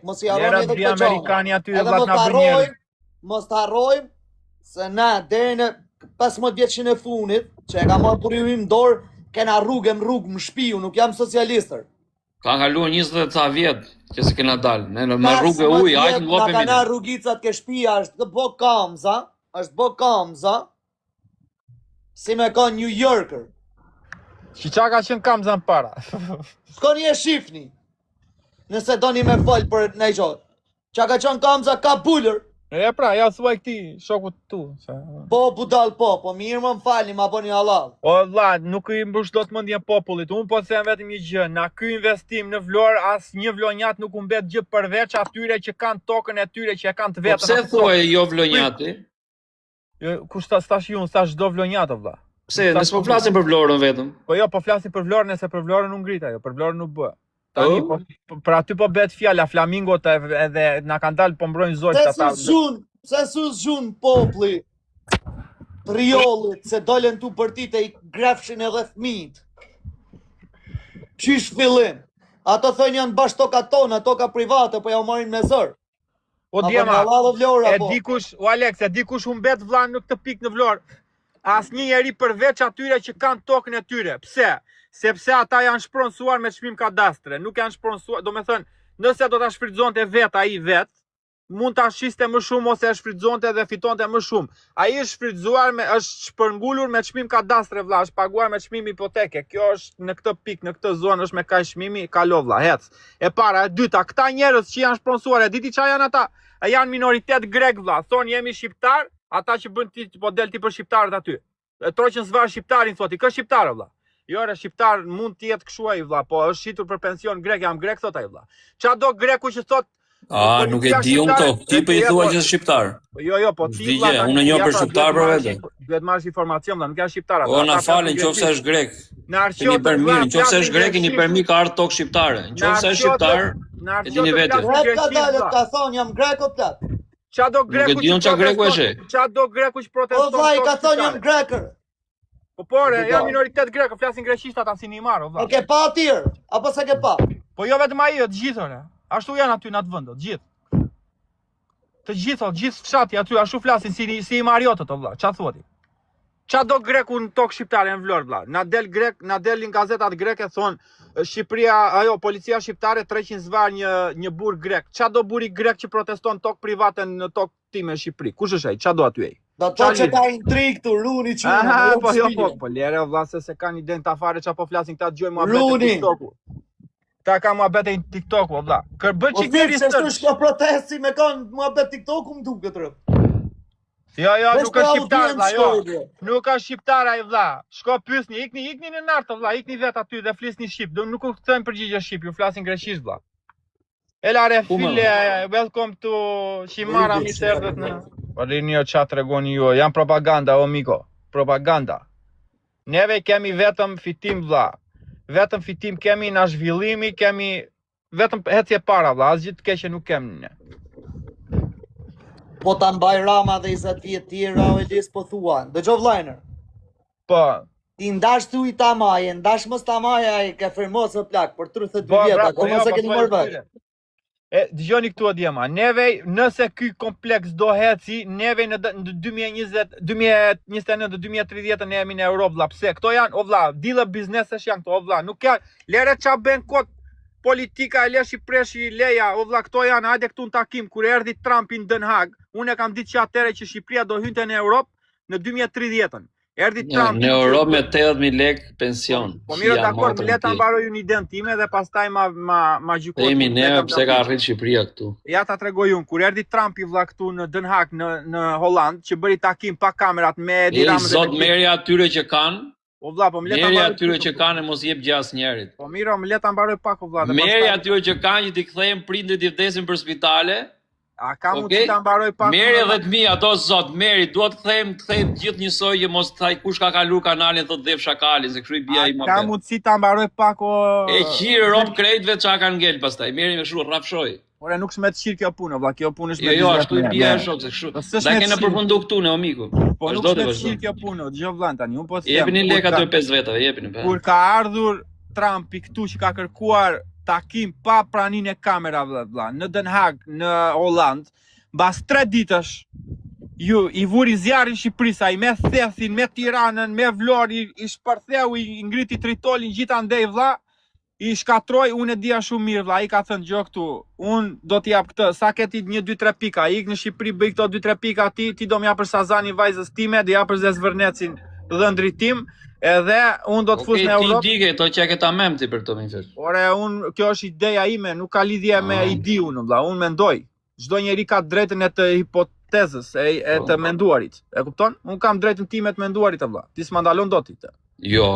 Mos i harroni edhe këtë amerikani aty edhe mos të harrojmë se na deri në 15 vjeçin e funit, që e ka marrë burrimin dorë, kena rrugë më shpiu, nuk jam socialistër. Ka kaluar 20 ca vjet që se kena dalë. Ne me rrugë ujë, hajde ngopemi. Na kana rrugicat ke shtëpia është bë kamza, si me ka New Yorker. Qa ka qenë kamza në para? Shkoni e shifni. Nëse doni me fol për nej gjot. Qa ka qenë kamza ka bullër. E pra, ja thuaj këti shokut tu. Po budal po mirë më falni, ma bëni halal. O vlla, nuk i mbush dot mendjen popullit. Unë po them vetëm një gjë, na ky investim në Vlorë as një vlonjat nuk u mbet gjë përveç atyre që kanë tokën e tyre që e kanë të vetën. Pse thuaj jo vlonjati? Kush tash ju thash do vlonjat vlla. Pse, ne s'po flasim për Vlorën vetëm. Po jo, po flasim për Vlorën, se për Vlorën u ngrit ajo, për Vlorën nuk bë. Tani për aty po bëhet fjala flamingot edhe na kanë dalë po mbrojnë zogjt ata. Pse s'u populli triollit se dolen tu përtite i grefshin edhe fëmijët. Qysh fillim? Ato thënë janë bash tokat tona, toka private, po ja u marrin me zër. O djema, Alex, e dikush u mbet vlla në këtë pikë në Vlorë. Asnjë njeri përveç atyre që kanë tokën e tyre. Pse? Sepse ata janë shpronsuar me çmim kadastre, nuk janë shpronsuar, do me thënë, nëse do ta shfrytëzonte vet ai vet, mund ta shiste më shumë ose e shfrytëzonte dhe fitonte më shumë. Ai është shfrytëzuar është shpërngulur me çmim kadastre vlla, është paguar me çmim hipoteke. Kjo është në këtë pikë, në këtë zonë është me kaq çmimi, kalo vlla, hec. E para, e dyta, këta njerëz që janë shpronsuar, e diti çfarë janë ata? Janë minoritet grek vlla, thonë jemi shqiptar, ata që bën ti po del ti për shqiptarët aty. E troqën zvar shqiptarin thotë, kë shqiptar vlla. Jo, re shqiptar mund të jetë kështu ai vlla, po është shitur për pension grek, jam grek thot ai vlla. Qa do greku që thot nuk e di unë këto, ti po i thua që është shqiptar. Jo, po ti vlla. Unë njoh për shqiptar për vete. Duhet marrësh informacion vlla, nuk janë shqiptar ata. O na falen nëse është grek. Keni bërë mirë, nëse është grek keni bërë mirë ka ardh tokë shqiptare. Nëse është shqiptar, e dini vetë. Ka dalë ka thonë jam grek o plot. Qa do greku që proteston? O vllai ka thonë jam grekër. Po por, janë minoritet grek, flasin greqisht ata si Neymar, o vlla. E ke pa atyr, apo se ke pa? Po jo vetëm ai, të gjithë ore. Ashtu janë aty në atë vend, të gjithë. Të gjithë fshati aty ashtu flasin si Mariotët, o vlla. Ç'a thuati? Qa do greku në tokë shqiptare në Vlorë vlla? Na delin gazetat greke thonë Shqipëria, policia shqiptare 300 zvar një burr grek. Qa do burri grek që proteston tokë private në tokë time në Shqipëri? Kush është ai? Qa do aty ai? Do të që ka intrig të runi që... Po lere vlla se kanë iden të afare që po flasin këta gjoj mua bete në TikToku. Ta ka mua bete në TikToku, vlla. Kërbën që këri së... O shko protesti me kanë mua bete TikToku më duke të rëpë. Jo, nuk është shqiptar, vlla, jo. Nuk është shqiptar ai vlla. Shko pyesni, ikni në nartë vlla, ikni vet aty dhe flisni shqip. Nuk u kthejmë përgjigje shqip, ju flasin greqisht vlla. Elare file, welcome to Shimara mi serdhet në... Po rini o qa të regoni ju, janë propaganda o miko, propaganda. Neve kemi vetëm fitim vlla, vetëm fitim kemi në zhvillimi, kemi vetëm hecje para vlla, asgjë të keqe nuk kemi ne. Po ta mbaj Rama dhe 20 vjet tjera o Elis po thua, dëgjoj vllajner. Po. Ti ndash thuj ta maje, ndash mos ta maje ai ka fermosë plak për 32 vjet, akoma se keni marrë vesh. Dëgjoni këtu o djema, neve nëse ky kompleks do heci, neve në 2021-2030 ne jemi në Europë vlla. Pse? Këto janë, o vlla, dilla biznesesh janë këto, o vlla, nuk janë, lere qa ben kot politika e leshi preshi leja, o vlla, këto janë, hajde këtu në takim, kur erdhi Trumpi në Den Haag, unë e kam ditë që atëre që Shqipëria do hynte në Europë në 2030-ën. Erdi Trump në Europë me 80.000 lekë pension. Po mirë dakord, më leta mbaroj unë idenë time dhe pastaj ma gjykoj. Jemi ne pse ka arrit Shqipëria këtu. Ja ta tregoj unë, kur erdhi Trumpi vlla këtu në Den Haag në Holland, që bëri takim pa kamerat me Edi Rama dhe zot merja atyre që kanë. O vlla, po më leta merja atyre që kanë mos jep gjë asnjërit. Po mirë, më leta mbaroj pak o vlla. Merja atyre që kanë që t'i kthejmë prindërit i vdesin për spitale. A ka mund të ta mbaroj pak? Merri 10.000 ato zot, merri, duhet të kthejmë gjithë njësoj që mos thaj kush ka kaluar kanalin thotë Dhev Shakalin, se kështu i bia i më. Ka mundsi ta mbaroj pak o. E qir rob krejtve çka kanë ngel pastaj. Merri me kështu rrafshoj. Ore nuk smet qir kjo punë, vlla, kjo punë është me. Jo, ashtu i bia shok se kështu. Da kena përfundu këtu ne o miku. Po nuk smet qir kjo punë, dëgjoj vllan tani, un po them. Jepini lek ato 5 veta, jepini. Kur ka ardhur Trumpi këtu që ka kërkuar takim pa praninë e kamerave vlla, në Den Haag, në Holland, mbas 3 ditësh i vuri zjarrin Shqipërisë, ai me Thethin, me Tiranën, me Vlorë, i shpërtheu, i ngriti Tritolin gjithandej vlla, i shkatroi, unë e dija shumë mirë vlla, ai ka thënë gjë këtu, unë do t'i jap këtë, sa ke ti 1-2-3 pika, ik në Shqipëri bëj këto 2-3 pika ti do m'japësh Sazani vajzës time, do japësh Zezvërnecin dhëndrit tim. Edhe unë do të fus në Europë. Ti dike, to që e këta mem ti për to me fërë. Ore, kjo është ideja ime, nuk ka lidhje me ide unë, vlla, unë mendoj. Çdo njeri ka drejtën e të hipotezës, e të menduarit. E kupton? Unë kam drejtën time të menduarit, vlla. Ti s'ma ndalon dot ti. Jo.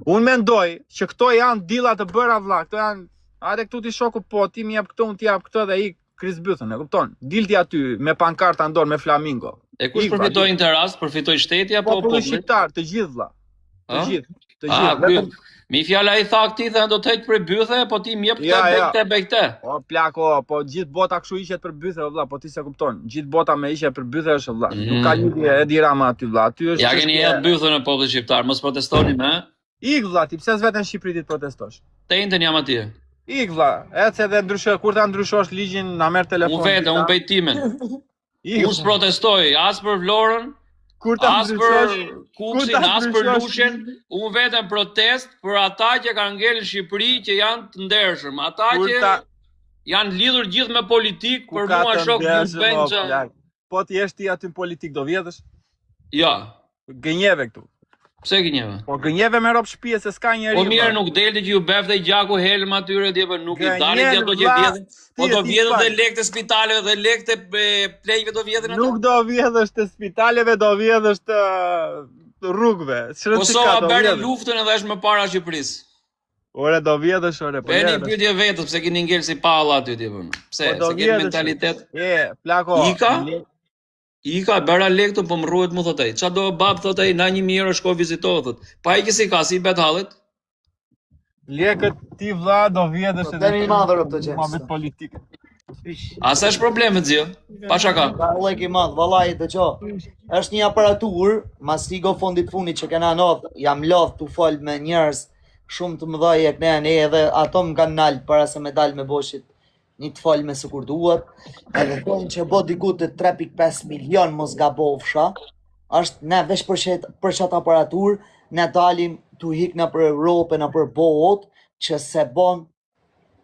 Unë mendoj që këto janë dilla të bëra vlla, këto janë, hajde këtu ti shoku po, ti më jap këto, unë ti jap këtë dhe ik Krisbythën, e kupton? Dilti aty me pankarta ndor me flamingo. E kush përfitoi në rast, përfitoi shteti apo populli shqiptar, të gjithë vlla. Të gjithë. Mi fjala i tha këti dhe do të heq për bythe, po ti mjep këtë bekte. O plako, po gjithë bota kështu ishet për bythe vlla, po ti se kupton. Gjithë bota me ishet për bythe është vlla. Nuk ka lidhje Edi Rama aty vlla. Aty është. Ja keni hedh bythën në popullin shqiptar, mos protestoni më. Ik vlla, ti pse s'veten në Shqipëri ti të protestosh? Te njëjtën jam atje. Ik vlla, ecë edhe ndryshe, kur ta ndryshosh ligjin na merr telefon. Unë vetë, unë bëj timen. Unë s'protestoj as për Vlorën, as për Kuksin, as për Lushen, unë vetëm protest për ata që kanë ngelë Shqipëri që janë të ndershëm, ata që janë lidhur gjithë me politikë, për mua shok nuk bëjnë që... Po ti jesh ti aty në politikë, do vjedhësh? Ja. Gënjeve këtu. Pse gënjeve? Po gënjeve me rob shtëpie se s'ka njeri. Po mirë, nuk delti që ju befte gjaku helm atyre dhe nuk i dalin dhe do që vjedhin. Po do vjedhin dhe lekë të spitaleve dhe lekë të plejve do vjedhin ato? Nuk do vjedhësh të spitaleve, do vjedhësh të rrugëve. Kosova bërë luftën edhe është më para Shqipërisë. Ore do vjedhësh, ore. Bëni pyetje vetës, pse keni ngel si palla aty ti vëmë. Pse? Se keni mentalitet. Plako. Ika, bëra lektu, po më rruhet mu thot e. Qa do bab thot e, na 1.000 euro shko vizitohet thot. Pa i kësi ka, si i bet hallet? Lekët ti vlla do vjedhësh edhe Tani madhër këtë që. Ma vetë politikë. Asa është problemet zio? Pa shaka. Lek i madh, vallai dëgjo. Është një aparatur, mastigo fondit funit që kena not, jam lodh tu fol me njerëz shumë të mëdhej e këne edhe ato më kanë nalë para se me dalë me boshit një të falë me së kur duhet, edhe thonë që bo diku të 3.5 milion mos gabofsha, është ne vesh për qatë aparatur, ne dalim të hik në për Europë, në për bot, që se bon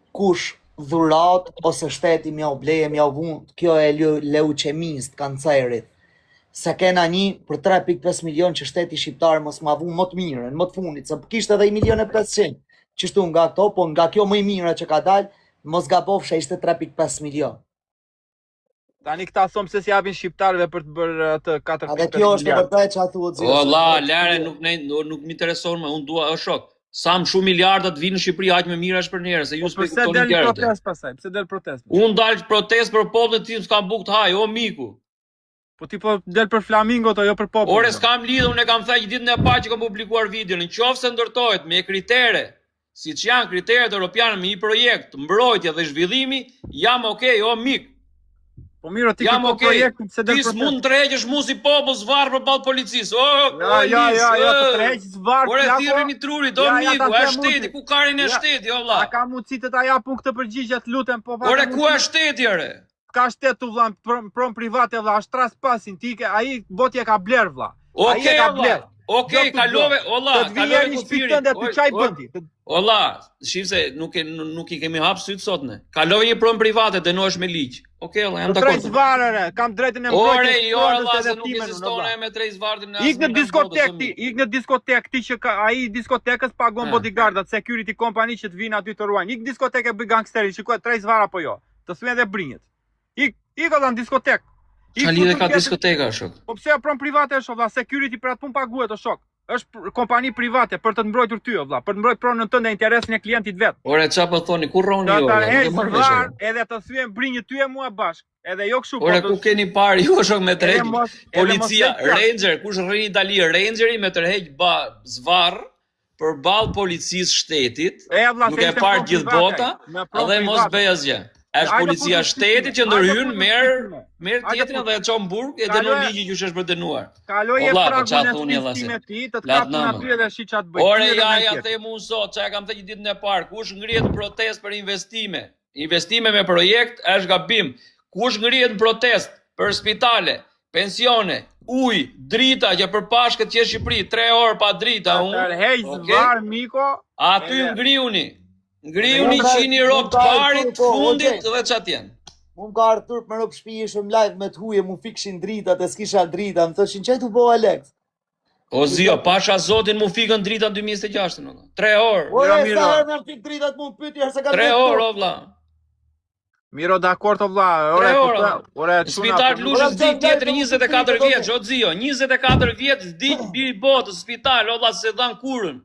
kush dhurat, ose shteti mja u bleje, mja u vun, kjo e leuqemist, kancerit. Se kena një për 3.5 milion që shteti shqiptar mos ma vun më të mirën, më të funit, se kishtë edhe 1.500.000, qështu nga këto, po nga kjo më i mira që ka dalë, mos gabofsha ishte 3.5 milion. Tani këta thonë se si japin shqiptarëve për të bërë të 4.5 milion. A dhe kjo është e vërtet që a thuhet zirë. O la, lere, nuk më intereson me, unë dua, është shok. Sa më shumë miliardat vinë në Shqipëri, aq më mirë është për njerëz, se ju s'pe kuptoni njerëzit. Pse del protest pastaj? Pse del protest? Unë dal protest për popullin tim, s'kam bukë të haj, o miku. Po ti po del për flamingot o jo për popullin. Ore s'kam lidhur, unë e kam thënë ditën e parë që kam publikuar videon, nëse ndërtohet me kritere, siç janë kriteret europiane me një projekt, mbrojtje dhe zhvillimi, jam okay, o mik. Po mirë, ti ke projektin pse del protest? Ti s'mund të tërheqësh mua si popull zvarr përballë policisë. Ja, të tërheqësh zvarr. Ore thirrni trurit, o miku, është shteti, ku ka rinë shteti, o vlla. A ka mundësi të ta japun këtë përgjigje, të lutem, po Ore ku është shteti ore? Ka shtet u vlla, pron private vlla, është traspasin, ti ke ai botja ka bler vlla. Ai ka bler. Okej, kalove, olla, kalove kufirin. Të çaj bëndi. Olla, shifse nuk i kemi hap syt sot ne. Kalove një pronë private, dënohesh me ligj. Okej, olla, jam dakord. 3 zvarre, kam drejtën e mbrojtjes. Ore, jo, olla, se nuk ekziston me 3 zvarrin në. Ik në diskotek ti që ai diskotekës pagon bodyguardat, security company që të vinë aty të ruajnë. Ik në diskotekë bëj gangsterin, shikoj 3 zvarr apo jo. Të thyen edhe brinjët. Ik olla në diskotek. Qa lidhe ka diskoteka, shok? Po pse pron private është, vlla, security për atë punë paguhet, o shok. Është kompani private për të mbrojtur ty, vlla, për të mbrojtur pronën tënde, interesin e klientit vet. Ore, çfarë po thoni? Ku rroni ju? Edhe të thyen brinjë ty e mua bashk. Edhe jo kështu. Ore, ku keni parë ju shok me tërheq? Policia, Ranger, kush rrin Itali, Rangeri me tërheq zvarr përballë policisë shtetit. Nuk e parë gjithë bota, edhe mos bëj asgjë. Është policia shtetit që ndërhyn, merr tjetrin dhe e çon në burg e dënon ligji që është për dënuar. Kaloje pragun e investimet ti, të kapën aty dhe shi çat bëj. Ore ja them unë sot, çka kam thënë ditën e parë, kush ngrihet në protestë për investime, investime me projekt është gabim. Kush ngrihet në protestë për spitale, pensione, ujë, drita që përpashkët që Shqipëri 3 orë pa drita unë. Var Miko. Aty ngriuni 100 ropë të parit, fundit dhe çat janë. Unë ka Artur me ropë shtëpi ishëm live me të huje, mu fikshin dritat e s'kisha drita, më thëshin që tu bo Alex? O zio, pasha zotin mu fikën drita në 2006, 3 orë. Ore, sa herë me fik dritat mu pyti, herë se ka 3 orë, o vla. Miro dakord o vla, ore spital Lushës dik tjetër 24 vjeç, o zio, 24 vjeç dik biri botës spital, o vla se dhan kurën.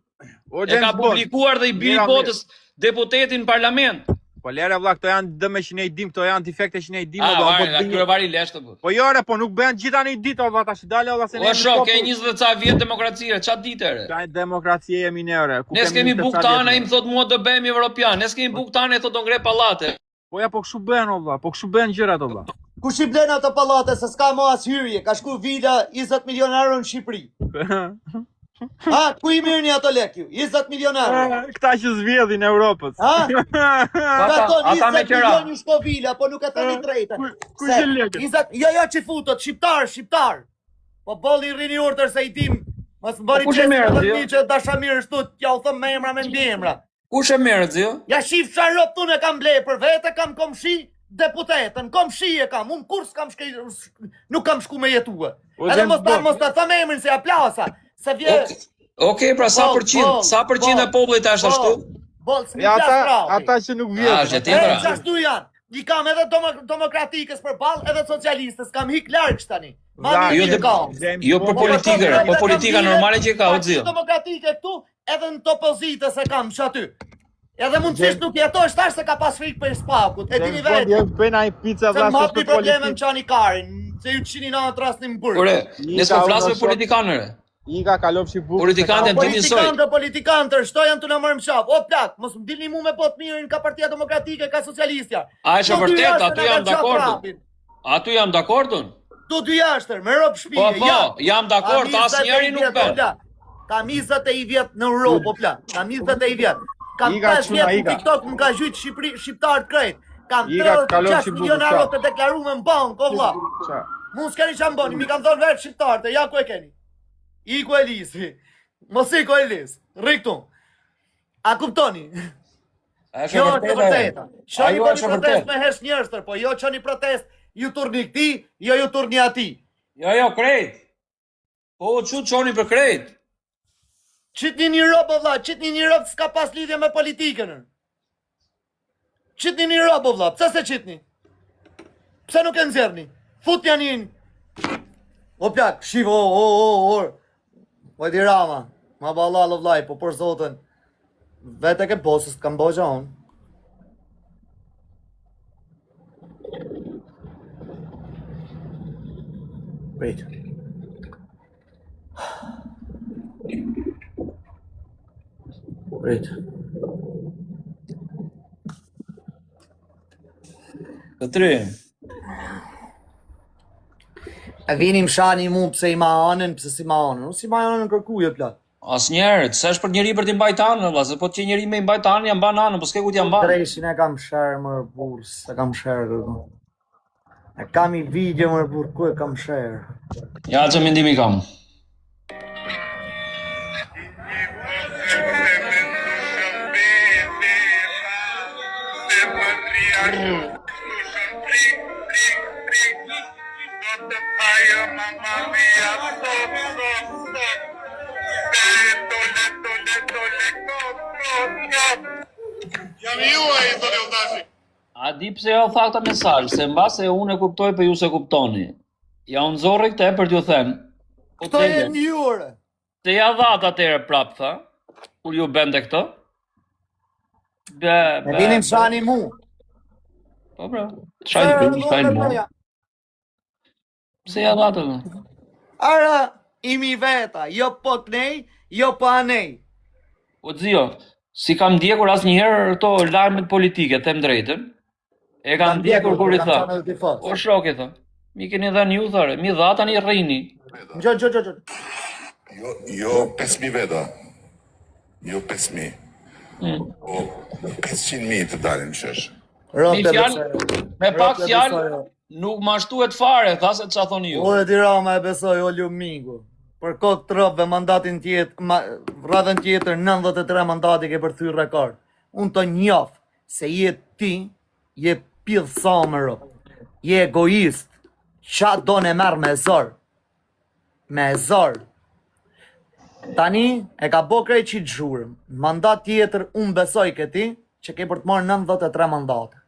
E ka publikuar dhe i biri botës deputetin në parlament. Po lere vlla, këto janë dëme që ne i dim, këto janë defekte që ne i dim. Këtyre vari lesh të bë. Po jore, po nuk bën gjitha në i ditë, o vlla, tash dale o vlla se ne. O shok, ke 20 ca vjet demokracie, ç'a ditë? Ka demokracie jemi ne ore. Ne s'kemi buktanë, im thot mua do bëhemi evropian. Ne s'kemi buktanë, thot do ngre pallate. Po ja po kshu bën o vlla, po kshu bën gjërat o vlla. Kush i blen ato pallate se s'ka më as hyrje, ka shku vila 20 milion euro në Shqipëri. Ha, ku i mirëni ato lek ju? 20 milion euro. Këta që zvjedhin Europës. Ha? Ata 20 milion ju shko vila, po nuk e thani drejtën. Ku që lekët? Jo, që futot, shqiptar. Po bolli rrini urtër se i tim. Mos mbari që dashamir është tut, ja u thëm me emra me ndjemra. Kush e merr zio? Ja shif çfarë rop tunë kam ble për vete, kam komshi deputetën, komshi e kam, unë kurs kam nuk kam shku me jetue. Edhe mos të thëm emrin se ja plasa, se vje... Okej, pra sa përqind e popullit është ashtu? Ata që nuk vjetë. Ashtu janë, i kam edhe demokratikës për bal, edhe socialistës, kam hik larkës tani. Jo për politikër, po politika normale që ka, o zio. Demokratike këtu, edhe në të opozitës e kam që aty. Edhe mundësisht nuk jetojsh tash se ka pas frikë për spakut. E dini vetë. Se më hapi probleme më qani karin. Se ju qini në atë rast një më burë. Ore, nësë po flasë me politikanëre. Ika kalofshi bukë. Politikanët janë të njësoj. Politikanët, shto janë të në mërë më qafë. O plak, mos më dilni mu me botë mirin ka Partia Demokratike, ka Socialistja. A e shë vërtet, atu jam dakordun. Atu jam dakordun. Tu dy jashtër, me ropë shpije. Po, jam dakord, asë njeri nuk ben. Kam 20 i vjetë në Europë, o plak. Kam 20 i vjetë. Kam 5 vjetë në TikTok, më ka gjytë shqiptarët krejt. Kam 36 milion euro të deklaru me më bank, o vla. Mu s'keni që më boni, mi kam thonë vetë shqiptarët, ja ku e keni. Iko e lisi, mos iko e lisi, rikëtu. A kuptoni? Jo është të vërteta. Shoni po një protest me hesh njërstër, po jo që një protest ju turni këti, jo ju turni ati. Jo, krejt. Po, që qoni për krejt. Qitni një robë, vla, qitni një robë s'ka pas lidhje me politikën. Qitni një robë, vla, pëse se qitni? Pëse nuk e nëzirni? Fut janin. O plak, shivo, Vajti Rama, ma balla lë vlaj, po për zotën, vete ke posës të kam bogja unë. Wait. Këtëri. E vinim shani mu pëse i ma anën, pëse si ma anën. Unë si ma anën në kërkuje, plak. As njerët, se është për njeri për t'i mbajt anën, se po t'je njeri me i mbajt anën, jam ban anën, po s'ke ku t'jam ban. Dreshin e kam shërë mërë burë, se kam shërë kërku. E kam i video mërë burë, ku e kam shërë. Ja, që mendimi kam. A di pse jo tha këta mesazh, se mbase unë e kuptoj për ju se kuptoni. Ja unë zorri këte për t'ju them. Këto e njure. Se ja dhat atere prap, tha, kur ju bende këto. E vinim shani mu. Po bra, shajnë mu. Pse ja dhat atë? Ara, imi veta, jo po t'nej, jo po anej. O zio, si kam ndjekur as njëherë to lajmet politike, them drejtën, E kanë ndjekur kur i tha. O shoki tha. Mi keni dhënë ju thare, mi dha tani rrini. Gjo. Jo 5.000 veta. Jo 5.000. Po 500.000 të dalin shesh. Me pak fjalë nuk mashtuhet fare, tha se ç'a thoni ju. O e Tirama e besoj o Lumingo. Për kot trove mandatin radhën tjetër 93 mandati ke përthyr rekord. Unë të njoh se je ti, je pidh samërë, je egoist, qa do në merë me zor. Me zor. Tani e ka bo krej qitë zhurëm. Mandat tjetër unë besoj këti që ke për të marrë 93 mandate.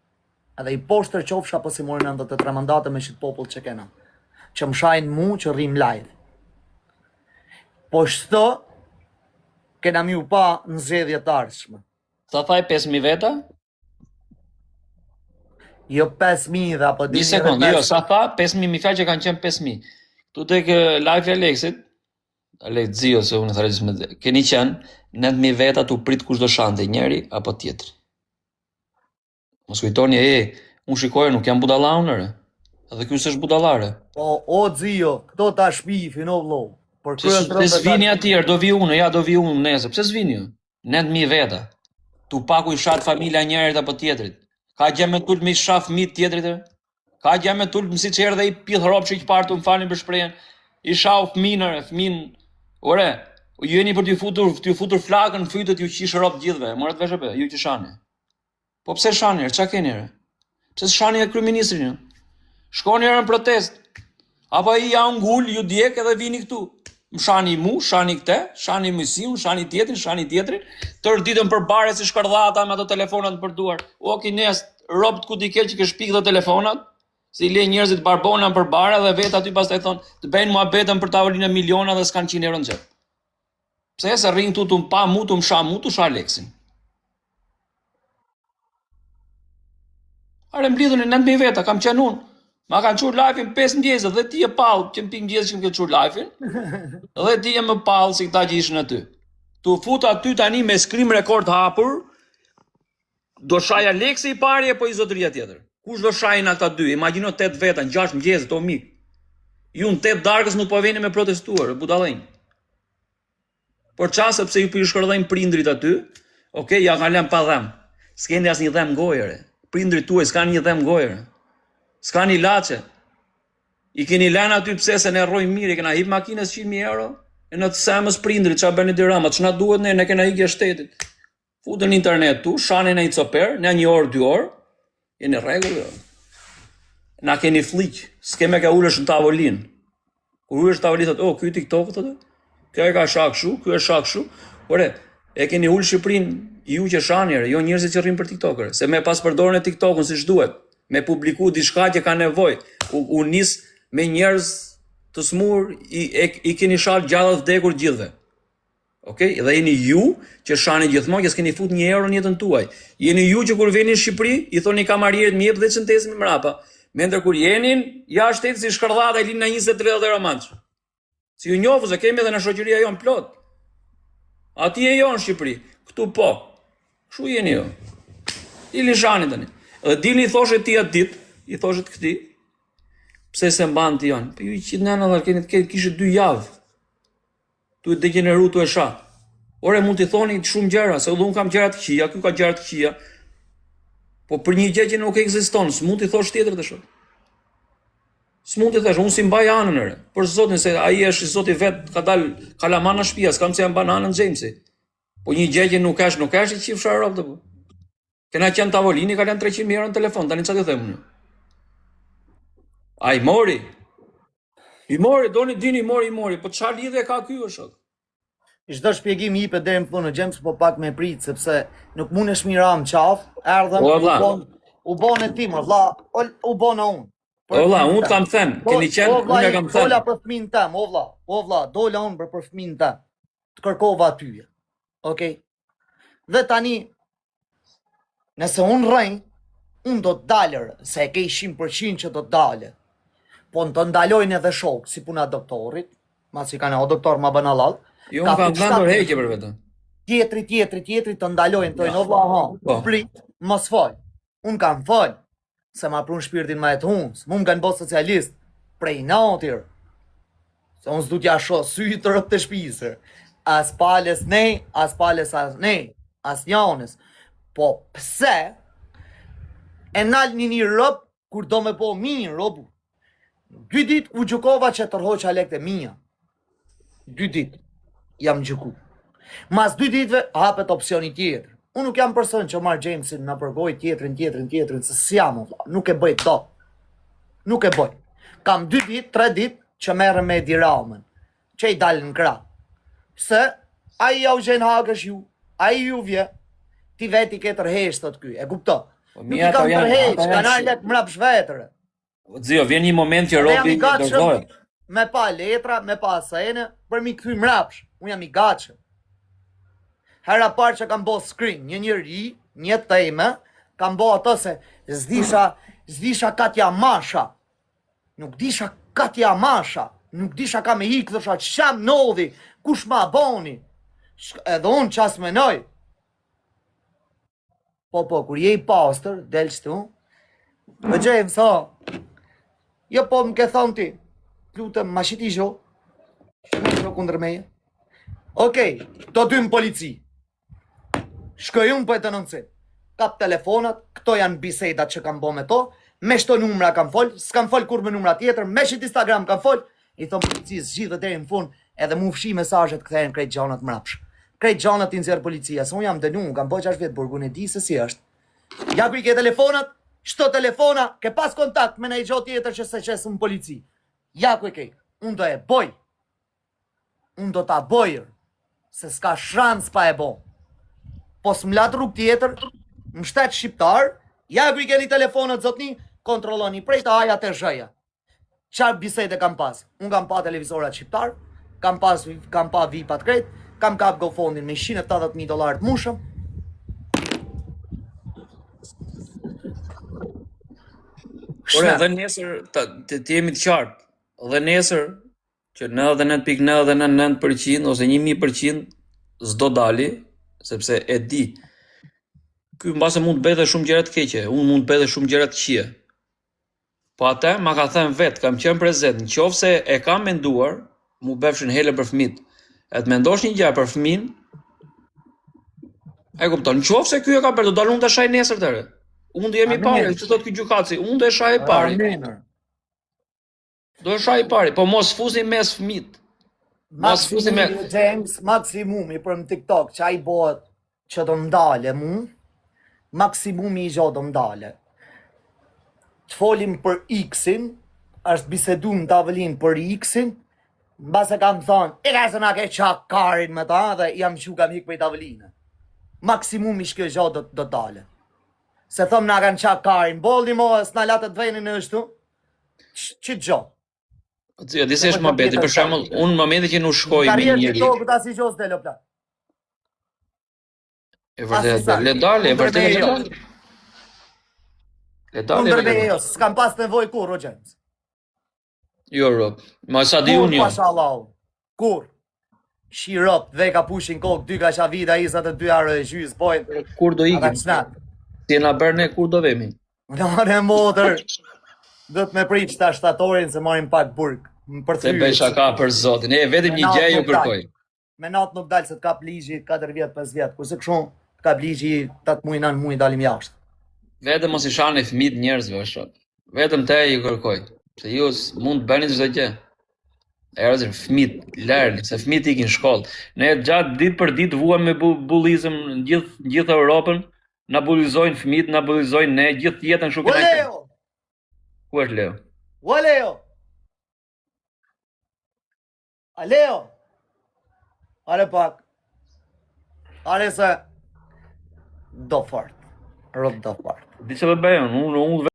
Edhe i poshtër qofsha po si morë 93 mandate me qitë popull që kena. Që më shajnë mu që rrim live. Po shto, kena mi u pa në zxedhje të arshme. Sa thaj 5.000 veta? Jo 5.000 dhe apo... Një sekundë, jo, sa tha 5.000, mi fja që kanë qenë 5.000. Tu tek live e Alexit, Alex Zio, se unë thërëgjës me dhe, keni qenë 9.000 veta tu prit kush do shante, njeri apo tjetëri. Mos kujtoni, unë shikoja nuk jam budalaunëre, edhe kjo s'është budalare. O Zio, këto ta shpifin, o vlo. Pse s'vini atjerë, do vi unë, ja do vi unë nese, pse s'vini ju? 9.000 veta, tu paku i shatë familja njerit apo tjetrit. Ka gjem me tullë me i shaf mit tjetrit e? Ka gjem me tullë mësi që erë dhe i pithë ropë që i partë më falin për shprejen. I shaf fëmin, ore, ju jeni për t'ju futur flakën, fytët ju qishë ropë gjithve, morat veshë për, ju që shani. Po pse shani, qa keni ere? Pse shani e kryeministrin? Shkoni erë në protest. Apo i ja ngull, ju djek edhe vini këtu. Më shani mu, shani këte, shani mësiun, shani tjetrin, tërë ditën për bare si shkardhata me ato telefonat për duar. O kines, robët ku dikel që ke shpik dhe telefonat, se i le njerëzit barbona për bare dhe vetë aty pas të e thonë, të bejnë mua betën për tavolinë e miliona dhe s'kan 100 euro në gjep. Pse se rrinë tu të më pa mu, të më sha Aleksin. Are mblidhën e 9.000 veta, kam qenë unë. Ma kanë qurë live-in 5 ndjezë, dhe ti e palë, që më pik ndjezë që më këtë qurë live-in, dhe ti e më palë si këta që ishën aty. Tu fut aty tani me skrim rekord hapur, do shaj Aleksi i pari e po i zotëria tjetër. Kush do shajnë ata dy? Imagjino 8 veta, 6 ndjezë, to mikë. Ju në 8 darkës nuk po veni me protestuar, budalejnë. Por qasë pëse ju për i shkërdojnë prindrit aty, okej, ja ka lem pa dhem. S'keni as një dhem gojere. Prindrit tuaj s'ka një dhem gojere. S'ka një lache. I keni lënë aty pse se ne rrojmë mirë, i kena hip makinës 100.000 euro, e në të semës prindrit, qa bëni dirama, që na duhet ne kena hikja shtetit. Futën internet tu, shanin e i coper, ne 1 orë, 2 orë, jeni rregull. Na keni fliq, s'keme ka ullësh në tavolinë. Kur ullësh në tavolinë, thot, ky TikTok, thot, kjo e ka shak shu, kjo e shak shu. Ore, e keni ullë Shqipërinë, ju që shanjere, jo njerëzit që rrinë për TikTokere, se me pas përdorën e TikTokën si shduhet. Me publiku diçka që ka nevoj, u nis me njerëz të smur, i keni shalë gjallë vdekur gjithve. Okej? Dhe jeni ju që shani gjithmonë, që s'keni fut 1 euro në jetën tuaj. Jeni ju që kur veni në Shqipëri, i thoni kamarierit më jep 10 centesimi mrapa. Mendër kur jenin, jashtë shtetit si shkërdhata e linë në 20-30 euro manç. Si ju njofu se kemi edhe në shoqëria jonë plot. Ati e jonë Shqipëri, këtu po. Shu jeni jo. I lishani tani. Dhe dilni i thoshe ti atë dit, i thoshe të këti, pse se mban të janë, për ju i qitë nëna dhe kishë 2 javë, tu e degeneru tu e shatë. Ore mund t'i thoni shumë gjera, se unë kam gjera të qia, kjo ka gjera të qia, po për një gjë që nuk ekziston, s'mund t'i thosh tjetër të shumë. S'mund t'i thosh, unë si mbaj anën ere, për zotin se aji është zoti vetë, ka dalë kalamana shpia, s'kam se jam ban anën Gjemsi. Po një gjë që nuk është i qifë sharop të po. Kena qenë tavolini, ka lënë 300.000 euro në telefon, tani çfarë të them unë? Ai mori. I mori, dini i mori, po çfarë lidhje ka ky o shok? Çdo shpjegim i jepet deri në fund në Gjems, po pak me prit sepse nuk mundesh miram qaf, erdhëm, u bon e tim, vlla, u bon unë. O vlla, unë kam thënë, keni qenë, unë kam thënë. Dola për fëmin tëm, o vlla, dola unë për fëmin tëm. Të kërkova aty. Okej. Dhe tani nëse unë rrejnë, unë do të dalër, se e kej 100% që do të dalë. Po në të ndalojnë edhe shokë, si puna doktorit, ma si ka o doktor ma bën halal. Jo, unë kam vendur heqje për vetëm. Tjetri të ndalojnë, të ojnë, o vla, prit, mos fol. Unë kam fol. se ma prun shpirtin ma e të hunës, mu më kanë bo socialist, prej natir, se unë s'du t'ja sho sy të rëp të shpisër, as pales ne, as pales as ne, as njanës, po pse, e nal një rëp, kur do me po mirë, robu. 2 dit u gjukova që tërhoqa lekte mija. 2 dit jam gjuku. Mas 2 ditve hapet opcioni tjetër. Unë nuk jam person që marrë Jamesin në përgoj tjetërin, se s'jam, nuk e bëj to. Nuk e bëj. Kam 2 dit, 3 dit që merë me diramën, që i dalë në kra. Se, a i jau gjenë hagësh ju, a i ju vje, ti veti ke tërhesh, thot ky, e kupto. Nuk i kam tërhesh, kanë arlek mrapsh vetëre. Zio, vjen një moment që Robi dorëzohet. Me pa letra, me pa asajene, për mi këthy mrapsh, unë jam i gatshëm. Hera parë që kam bo screen, një njëri, një teme, kam bo ato se zdisha Katja Masha. Nuk disha Katja Masha. Nuk disha ka me hikë, dhësha qam nodhi, kush ma boni. Edhe unë qas menoj. Po, kur je i pastër, del qëtu, dhe gjejmë sa, jo po më ke thonë ti, lutëm, ma shiti zho, shumë zho kundër meje. Okej, do dym polici. Shkoj unë për e të nëndësit. Kap telefonat, këto janë bisedat që kam bo me to, me shto numra kam fol, s'kam fol kur me numra tjetër, me shit Instagram kam fol, i thonë policisë gjithë deri në fund, edhe mu fshi mesajet këthejnë krejt gjanat mrapsh. Krejt gjanat i nëzirë policia, se unë jam dënu, kam po 6 vjetë burgun e di se si është. Ja ku i ke telefonat, shto telefona, ke pas kontakt me në i gjotë tjetër që se qesë në polici. Ja ku i ke, unë do e boj. Unë do ta bojër, se s'ka shrans pa e bo. Po s'mlat rrug tjetër, më shtet shqiptar, ja ku i keni telefonat zotni, kontroloni prej të aja të zhëja. Qarë bisede kam pas? Unë kam pa televizorat shqiptar, kam pa vipat krejt, kam kap GoFundin me $180,000 të mushëm. Por edhe nesër, të jemi të qartë, dhe nesër, që 99.99% ose 1000% s'do dali, sepse e di, ky mbase mund të bëjë dhe shumë gjëra të keqe, unë mund të bëj dhe shumë gjëra të këqija. Po atë ma ka thënë vetë, kam qenë prezent, në qoftë se e kam menduar, mu bëfshin hele për fëmit, e të mendosh një gjë për fëmin, e kupton, në qoftë se ky e ka bërë, do dalë unë të shaj nesër tëre. Unë do jemi pari, që thot ky gjykatësi, unë do e shaj pari. Do e shaj pari, po mos fusi mes fëmit. Maksimumi për në TikTok që a i bëhet që do mdale mu, maksimumi i gjo do mdale. Të folim për X-in, është bisedu në tavëlin për X-in, në base kam thonë, i ka se na ke qak karin me ta, dhe jam që kam hik për i tavëlinë. Maksimumi shkjo gjo do dale. Se thëmë na kanë qak karin, bolli mo, s'na latët dvenin në ështu, që gjo. Ja, disi është më beti, për shembull, unë në momentin që nuk shkoj me një njeri. Këta si gjos dhe lopla. E vërtet, le dale, e vërtet le dale. Le dale. Unë dërbeje jo, s'kam pas nevoj kur, o James. Jo, Rob, ma sa di unë jo. Kur, pashallahu, kur? Shi Rob, dhe ka pushin kokë, 2 ka shavida, 22 arë e gjys, bojnë. Kur do ikim? Si e na bërë ne, kur do vemi? Në motër. Do të me priq ta shtatorin se marim pak burg. Se bëj shaka për zotin. E vetëm një gjë ju kërkoj. Me natë nuk dalë se të kap ligji 4 vjet, 5 vjet. Kurse kështu të kap ligji 8 muaj, 9 muaj dalim jashtë. Vetëm mos i shani fëmijët njerëzve o shok. Vetëm te ju kërkoj. Se ju mund të bëni çdo gjë. Erëzën fëmijët lërni, se fëmijët ikin shkollë. Ne gjatë ditë për ditë vuam me bullizëm në gjithë Europën. Na bullizojnë fëmijët, na bullizojnë ne gjithë jetën kështu këtu. Ku është Leo? Ua Leo! A Leo! Are pak. Are se... Do fart. Rot do fart. Di që dhe bëjën, unë